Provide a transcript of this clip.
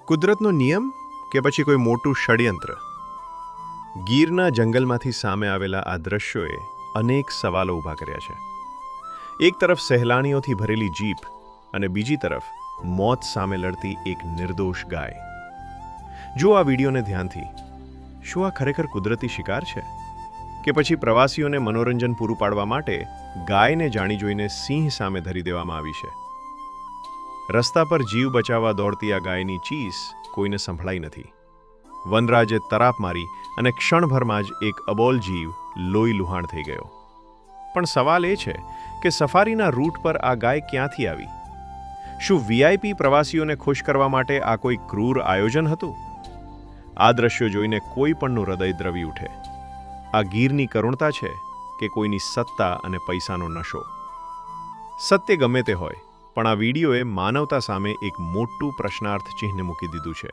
કુદરતનો નિયમ કે પછી કોઈ મોટું ષડયંત્ર? ગીરના જંગલમાંથી સામે આવેલા આ દ્રશ્યોએ અનેક સવાલો ઊભા કર્યા છે. એક તરફ સહેલાણીઓથી ભરેલી જીપ અને બીજી તરફ મોત સામે લડતી એક નિર્દોષ ગાય. જો આ વિડીયોને ધ્યાનથી, શું આ ખરેખર કુદરતી શિકાર છે કે પછી પ્રવાસીઓને મનોરંજન પૂરું પાડવા માટે ગાયને જાણી જોઈને સિંહ સામે ધરી દેવામાં આવી છે? રસ્તા પર જીવ બચાવવા દોડતી આ ગાયની ચીસ કોઈને સંભળાઈ નથી. વનરાજે તરાપ મારી અને ક્ષણભરમાં જ એક અબોલ જીવ લોહી લુહાણ થઈ ગયો. પણ સવાલ એ છે કે સફારીના રૂટ પર આ ગાય ક્યાંથી આવી? શું વીઆઈપી પ્રવાસીઓને ખુશ કરવા માટે આ કોઈ ક્રૂર આયોજન હતું? આ દ્રશ્યો જોઈને કોઈ પણનું હૃદય દ્રવી ઉઠે. આ ગીરની કરુણતા છે કે કોઈની સત્તા અને પૈસાનો નશો? સત્ય ગમે તે હોય, પણ આ વિડીયોએ માનવતા સામે એક મોટું પ્રશ્નાર્થ ચિહ્ન મૂકી દીધું છે.